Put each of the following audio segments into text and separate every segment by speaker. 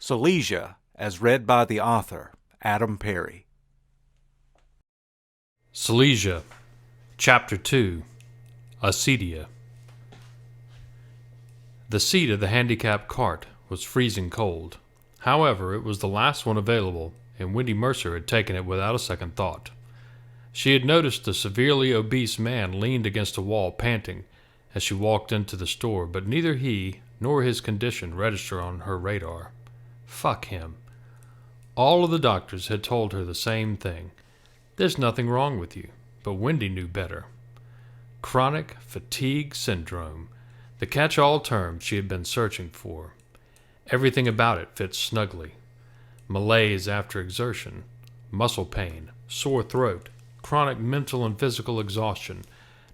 Speaker 1: Saligia, as read by the author, Adam Perry.
Speaker 2: Saligia, Chapter 2, Acedia. The seat of the handicapped cart was freezing cold. However, it was the last one available, and Wendy Mercer had taken it without a second thought. She had noticed the severely obese man leaned against a wall panting as she walked into the store, but neither he nor his condition registered on her radar. Fuck him. All of the doctors had told her the same thing. There's nothing wrong with you, but Wendy knew better. Chronic fatigue syndrome, the catch-all term she had been searching for. Everything about it fit snugly. Malaise after exertion, muscle pain, sore throat, chronic mental and physical exhaustion,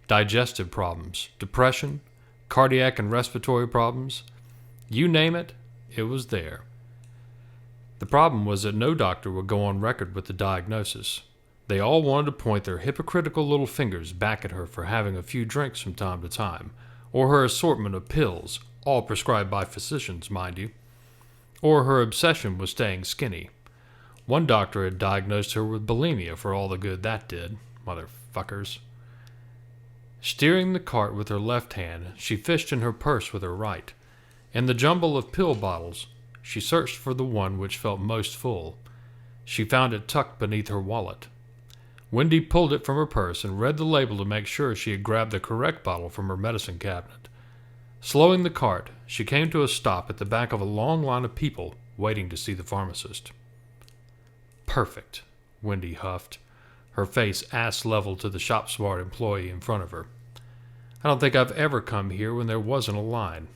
Speaker 2: digestive problems, depression, cardiac and respiratory problems. You name it, it was there. The problem was that no doctor would go on record with the diagnosis. They all wanted to point their hypocritical little fingers back at her for having a few drinks from time to time, or her assortment of pills, all prescribed by physicians, mind you, or her obsession with staying skinny. One doctor had diagnosed her with bulimia for all the good that did, motherfuckers. Steering the cart with her left hand, she fished in her purse with her right. In the jumble of pill bottles, she searched for the one which felt most full. She found it tucked beneath her wallet. Wendy pulled it from her purse and read the label to make sure she had grabbed the correct bottle from her medicine cabinet. Slowing the cart, she came to a stop at the back of a long line of people waiting to see the pharmacist. Perfect, Wendy huffed, her face ass-level to the shop-smart employee in front of her. I don't think I've ever come here when there wasn't a line.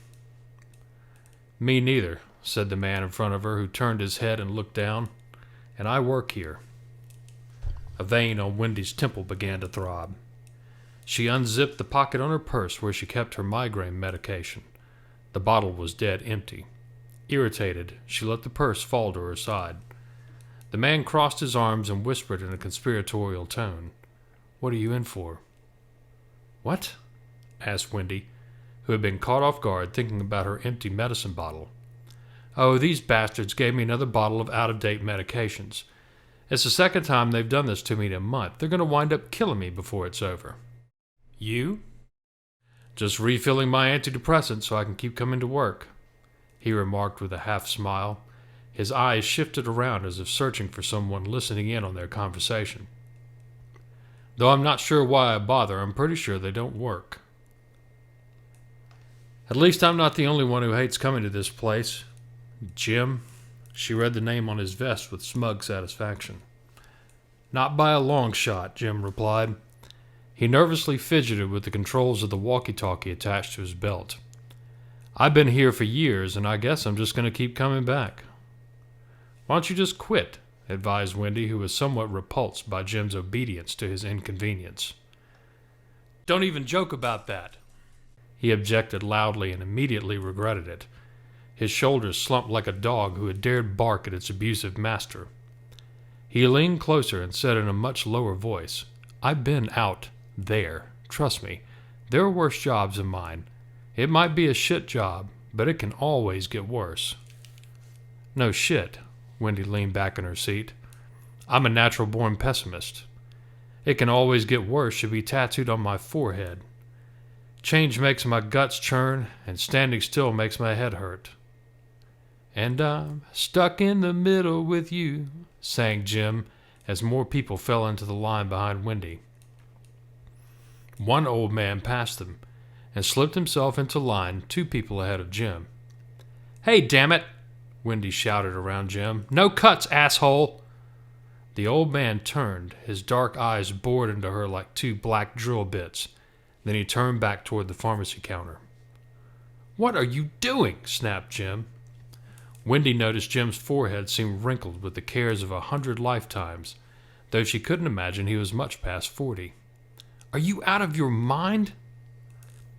Speaker 2: Me neither, said the man in front of her, who turned his head and looked down. And I work here. A vein on Wendy's temple began to throb. She unzipped the pocket on her purse where she kept her migraine medication. The bottle was dead empty. Irritated, she let the purse fall to her side. The man crossed his arms and whispered in a conspiratorial tone, "What are you in for?" "What?" asked Wendy, who had been caught off guard thinking about her empty medicine bottle. "Oh, these bastards gave me another bottle of out-of-date medications. It's the second time they've done this to me in a month. They're going to wind up killing me before it's over." "You?" "Just refilling my antidepressant so I can keep coming to work," he remarked with a half-smile. His eyes shifted around as if searching for someone listening in on their conversation. "Though I'm not sure why I bother, I'm pretty sure they don't work." "At least I'm not the only one who hates coming to this place. Jim." She read the name on his vest with smug satisfaction. "Not by a long shot," Jim replied. He nervously fidgeted with the controls of the walkie-talkie attached to his belt. "I've been here for years, and I guess I'm just going to keep coming back." "Why don't you just quit?" advised Wendy, who was somewhat repulsed by Jim's obedience to his inconvenience. "Don't even joke about that," he objected loudly and immediately regretted it. His shoulders slumped like a dog who had dared bark at its abusive master. He leaned closer and said in a much lower voice, "I've been out there. Trust me, there are worse jobs than mine. It might be a shit job, but it can always get worse." "No shit." Wendy leaned back in her seat. "I'm a natural-born pessimist. It can always get worse should be tattooed on my forehead. Change makes my guts churn, and standing still makes my head hurt." "And I'm stuck in the middle with you," sang Jim, as more people fell into the line behind Wendy. One old man passed them, and slipped himself into line 2 people ahead of Jim. "Hey, damn it!" Wendy shouted around Jim. "No cuts, asshole!" The old man turned, his dark eyes bored into her like 2 black drill bits. Then he turned back toward the pharmacy counter. "What are you doing?" snapped Jim. Wendy noticed Jim's forehead seemed wrinkled with the cares of 100 lifetimes, though she couldn't imagine he was much past 40. "Are you out of your mind?"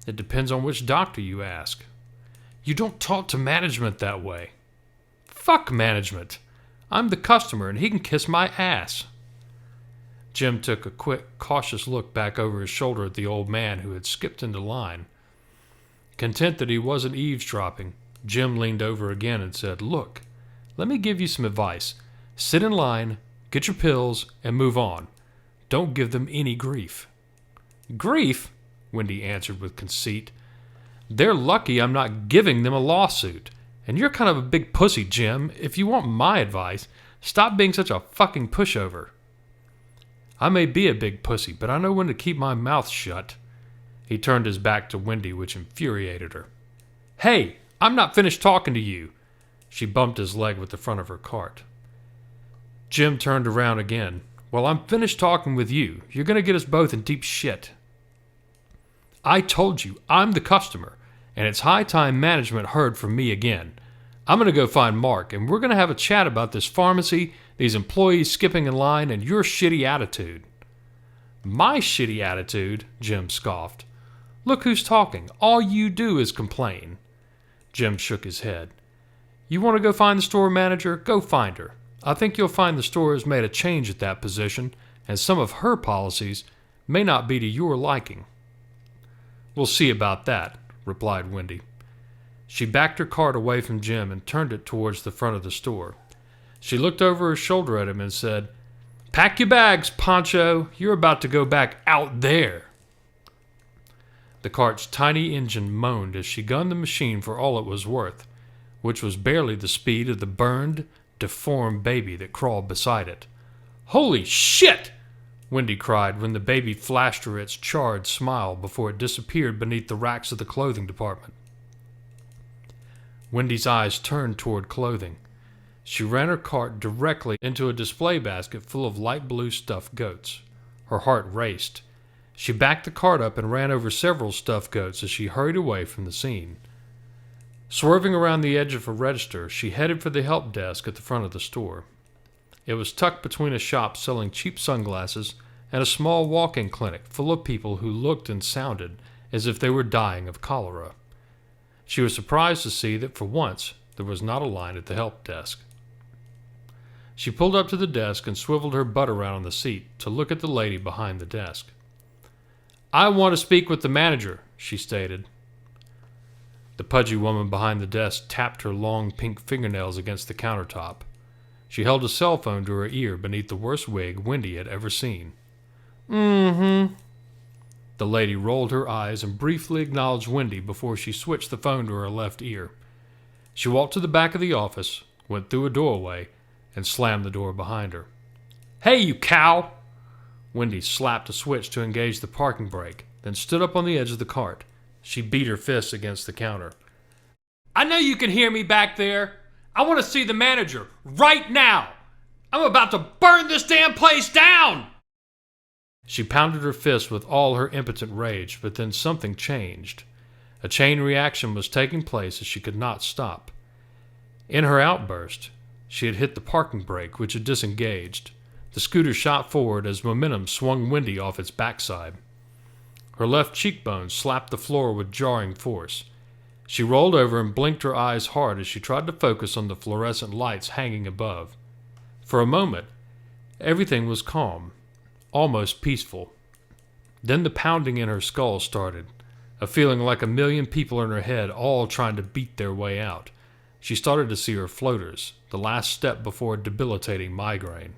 Speaker 2: "It depends on which doctor you ask." "You don't talk to management that way." "Fuck management. I'm the customer and he can kiss my ass." Jim took a quick, cautious look back over his shoulder at the old man who had skipped into line. Content that he wasn't eavesdropping, Jim leaned over again and said, "Look, Let me give you some advice. Sit in line, get your pills, and move on. Don't give them any grief." "Grief?" Wendy answered with conceit. "They're lucky I'm not giving them a lawsuit. And you're kind of a big pussy, Jim. If you want my advice, stop being such a fucking pushover." "I may be a big pussy, but I know when to keep my mouth shut." He turned his back to Wendy, which infuriated her. "Hey, I'm not finished talking to you." She bumped his leg with the front of her cart. Jim turned around again. "Well, I'm finished talking with you. You're going to get us both in deep shit." "I told you, I'm the customer, and it's high time management heard from me again. I'm going to go find Mark, and we're going to have a chat about this pharmacy, these employees skipping in line, and your shitty attitude." "My shitty attitude?" Jim scoffed. "Look who's talking. All you do is complain." Jim shook his head. "You want to go find the store manager? Go find her. I think you'll find the store has made a change at that position, and some of her policies may not be to your liking." "We'll see about that," replied Wendy. She backed her cart away from Jim and turned it towards the front of the store. She looked over her shoulder at him and said, "Pack your bags, Pancho. You're about to go back out there." The cart's tiny engine moaned as she gunned the machine for all it was worth, which was barely the speed of the burned, deformed baby that crawled beside it. "Holy shit!" Wendy cried when the baby flashed her its charred smile before it disappeared beneath the racks of the clothing department. Wendy's eyes turned toward clothing. She ran her cart directly into a display basket full of light blue stuffed goats. Her heart raced. She backed the cart up and ran over several stuffed goats as she hurried away from the scene. Swerving around the edge of a register, she headed for the help desk at the front of the store. It was tucked between a shop selling cheap sunglasses and a small walk-in clinic full of people who looked and sounded as if they were dying of cholera. She was surprised to see that for once there was not a line at the help desk. She pulled up to the desk and swiveled her butt around on the seat to look at the lady behind the desk. "I want to speak with the manager," she stated. The pudgy woman behind the desk tapped her long pink fingernails against the countertop. She held a cell phone to her ear beneath the worst wig Wendy had ever seen. "Mm-hmm." The lady rolled her eyes and briefly acknowledged Wendy before she switched the phone to her left ear. She walked to the back of the office, went through a doorway, and slammed the door behind her. "Hey, you cow!" Wendy slapped a switch to engage the parking brake, then stood up on the edge of the cart. She beat her fists against the counter. "I know you can hear me back there. I want to see the manager right now. I'm about to burn this damn place down!" She pounded her fist with all her impotent rage, but then something changed. A chain reaction was taking place as she could not stop. In her outburst, she had hit the parking brake, which had disengaged. The scooter shot forward as momentum swung Wendy off its backside. Her left cheekbone slapped the floor with jarring force. She rolled over and blinked her eyes hard as she tried to focus on the fluorescent lights hanging above. For a moment, everything was calm, almost peaceful. Then the pounding in her skull started, a feeling like a million people in her head all trying to beat their way out. She started to see her floaters, the last step before a debilitating migraine.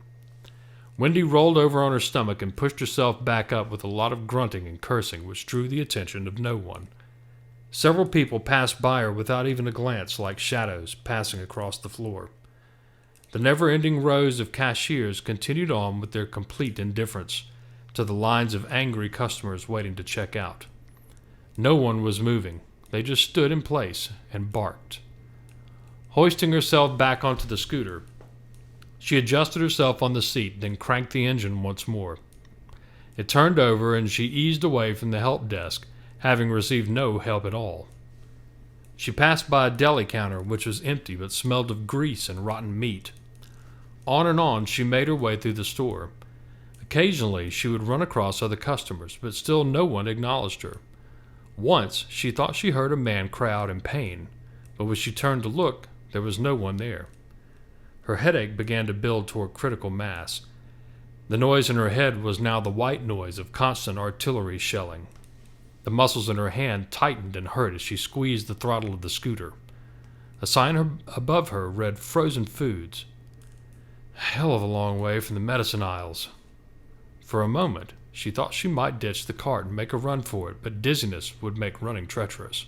Speaker 2: Wendy rolled over on her stomach and pushed herself back up with a lot of grunting and cursing which drew the attention of no one. Several people passed by her without even a glance, like shadows passing across the floor. The never-ending rows of cashiers continued on with their complete indifference to the lines of angry customers waiting to check out. No one was moving. They just stood in place and barked. Hoisting herself back onto the scooter, she adjusted herself on the seat, then cranked the engine once more. It turned over and she eased away from the help desk, having received no help at all. She passed by a deli counter which was empty but smelled of grease and rotten meat. On and on she made her way through the store. Occasionally she would run across other customers, but still no one acknowledged her. Once she thought she heard a man cry out in pain, but when she turned to look, there was no one there. Her headache began to build toward critical mass. The noise in her head was now the white noise of constant artillery shelling. The muscles in her hand tightened and hurt as she squeezed the throttle of the scooter. A sign above her read frozen foods. A hell of a long way from the medicine aisles. For a moment, she thought she might ditch the cart and make a run for it, but dizziness would make running treacherous.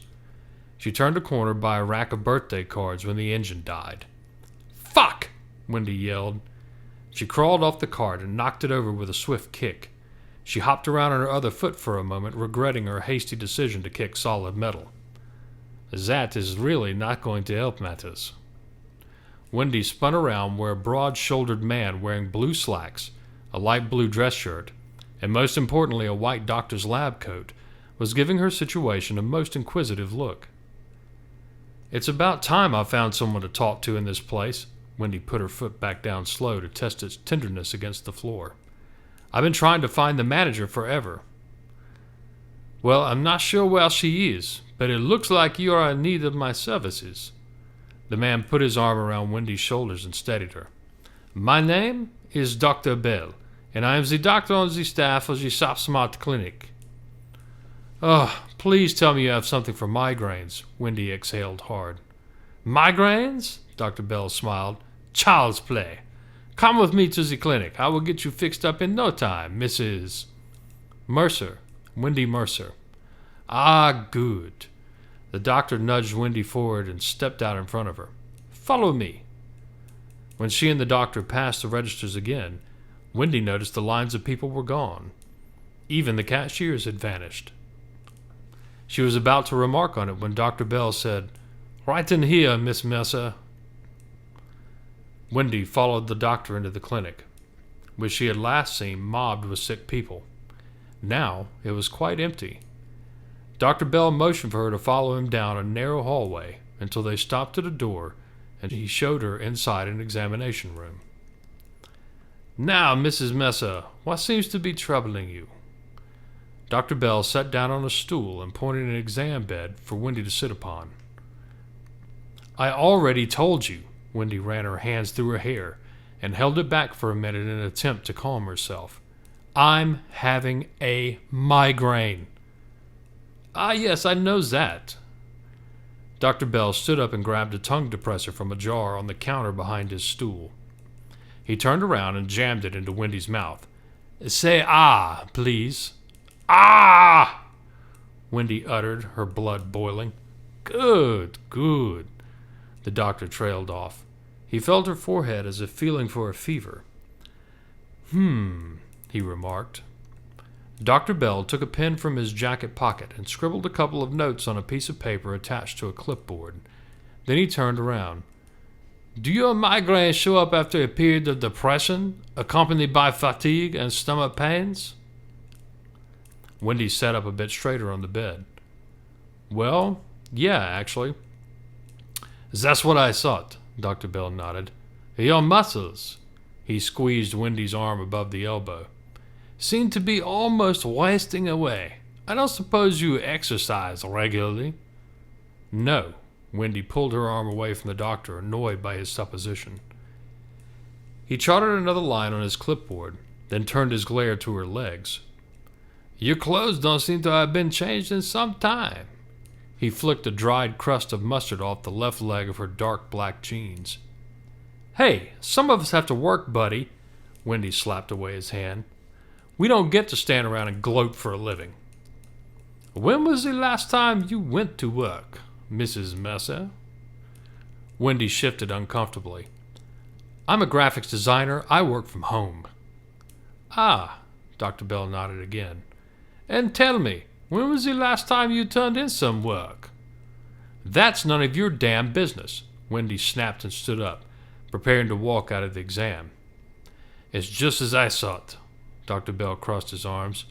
Speaker 2: She turned a corner by a rack of birthday cards when the engine died. "Fuck!" Wendy yelled. She crawled off the cart and knocked it over with a swift kick. She hopped around on her other foot for a moment, regretting her hasty decision to kick solid metal. That is really not going to help matters. Wendy spun around where a broad-shouldered man wearing blue slacks, a light blue dress shirt, and most importantly a white doctor's lab coat, was giving her situation a most inquisitive look. "It's about time I found someone to talk to in this place." Wendy put her foot back down slow to test its tenderness against the floor. "I've been trying to find the manager forever." "Well, I'm not sure where she is, but it looks like you are in need of my services." The man put his arm around Wendy's shoulders and steadied her. "My name is Dr. Bell, and I am the doctor on the staff of the Shop Smart Clinic." "Oh, please tell me you have something for migraines." Wendy exhaled hard. "Migraines?" Dr. Bell smiled. "Child's play. Come with me to the clinic. I will get you fixed up in no time, Mrs. Mercer. Wendy Mercer." "Ah, good." The doctor nudged Wendy forward and stepped out in front of her. "Follow me." When she and the doctor passed the registers again, Wendy noticed the lines of people were gone. Even the cashiers had vanished. She was about to remark on it when Dr. Bell said, "Right in here, Miss Mercer." Wendy followed the doctor into the clinic, which she had last seen mobbed with sick people. Now it was quite empty. Dr. Bell motioned for her to follow him down a narrow hallway until they stopped at a door, and he showed her inside an examination room. "Now, Mrs. Mercer, what seems to be troubling you?" Dr. Bell sat down on a stool and pointed an exam bed for Wendy to sit upon. "I already told you." Wendy ran her hands through her hair and held it back for a minute in an attempt to calm herself. "I'm having a migraine." "Ah, yes, I knows that." Dr. Bell stood up and grabbed a tongue depressor from a jar on the counter behind his stool. He turned around and jammed it into Wendy's mouth. "Say ah, please." "Ah!" Wendy uttered, her blood boiling. "Good, good." The doctor trailed off. He felt her forehead as if feeling for a fever. He remarked. Dr. Bell took a pen from his jacket pocket and scribbled a couple of notes on a piece of paper attached to a clipboard. Then he turned around. "Do your migraines show up after a period of depression, accompanied by fatigue and stomach pains?" Wendy sat up a bit straighter on the bed. "Well, yeah, actually." "That's what I thought," Dr. Bell nodded. "Your muscles," he squeezed Wendy's arm above the elbow, "seem to be almost wasting away. I don't suppose you exercise regularly?" "No." Wendy pulled her arm away from the doctor, annoyed by his supposition. He trotted another line on his clipboard, then turned his glare to her legs. "Your clothes don't seem to have been changed in some time." He flicked a dried crust of mustard off the left leg of her dark black jeans. "Hey, some of us have to work, buddy." Wendy slapped away his hand. "We don't get to stand around and gloat for a living." "When was the last time you went to work, Mrs. Mercer?" Wendy shifted uncomfortably. "I'm a graphics designer. I work from home." "Ah," Dr. Bell nodded again. "And tell me, when was the last time you turned in some work?" "That's none of your damn business." Wendy snapped and stood up, preparing to walk out of the exam. "It's just as I thought." Dr. Bell crossed his arms.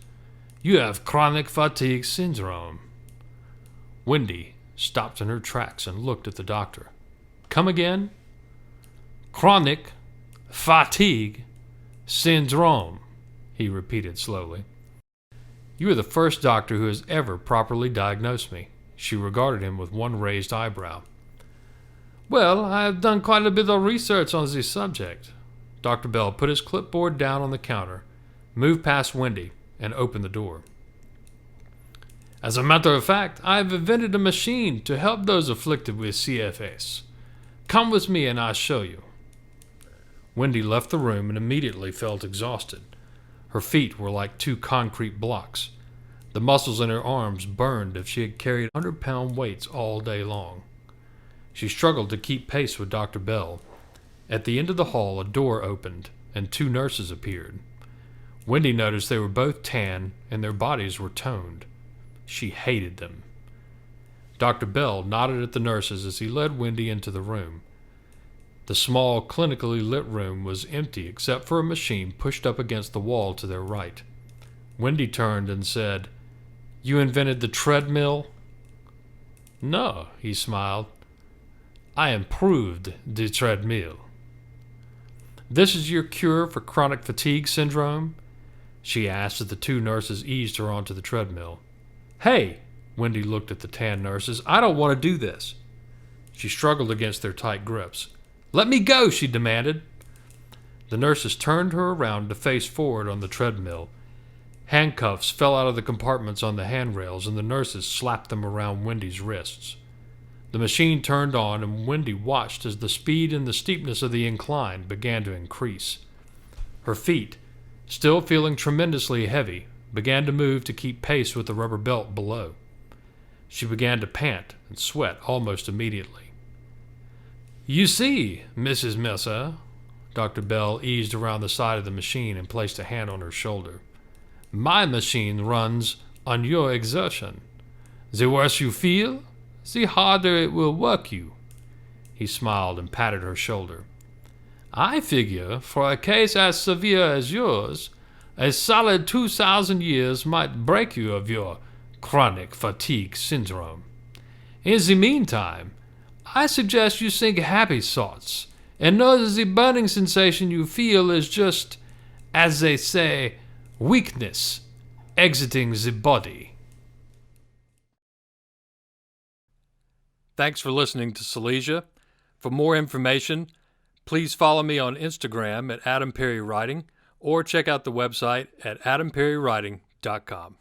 Speaker 2: "You have chronic fatigue syndrome." Wendy stopped in her tracks and looked at the doctor. "Come again?" "Chronic fatigue syndrome," he repeated slowly. "You are the first doctor who has ever properly diagnosed me." She regarded him with one raised eyebrow. "Well, I have done quite a bit of research on this subject." Dr. Bell put his clipboard down on the counter, moved past Wendy, and opened the door. "As a matter of fact, I have invented a machine to help those afflicted with CFS. Come with me and I'll show you. Wendy left the room and immediately felt exhausted. Her feet were like 2 concrete blocks. The muscles in her arms burned as if she had carried 100-pound weights all day long. She struggled to keep pace with Dr. Bell. At the end of the hall, a door opened, and 2 nurses appeared. Wendy noticed they were both tan, and their bodies were toned. She hated them. Dr. Bell nodded at the nurses as he led Wendy into the room. The small, clinically lit room was empty except for a machine pushed up against the wall to their right. Wendy turned and said, "You invented the treadmill?" "No," he smiled. "I improved the treadmill." "This is your cure for chronic fatigue syndrome?" she asked as the 2 nurses eased her onto the treadmill. "Hey," Wendy looked at the tan nurses, "I don't want to do this." She struggled against their tight grips. "Let me go," she demanded. The nurses turned her around to face forward on the treadmill. Handcuffs fell out of the compartments on the handrails, and the nurses slapped them around Wendy's wrists. The machine turned on, and Wendy watched as the speed and the steepness of the incline began to increase. Her feet, still feeling tremendously heavy, began to move to keep pace with the rubber belt below. She began to pant and sweat almost immediately. "You see, Mrs. Mercer," Dr. Bell eased around the side of the machine and placed a hand on her shoulder. "My machine runs on your exertion. The worse you feel, the harder it will work you." He smiled and patted her shoulder. "I figure, for a case as severe as yours, a solid 2,000 years might break you of your chronic fatigue syndrome. In the meantime, I suggest you think happy thoughts and know that the burning sensation you feel is just, as they say, weakness exiting the body." Thanks for listening to Saligia. For more information, please follow me on Instagram at Adam Perry Writing or check out the website at adamperrywriting.com.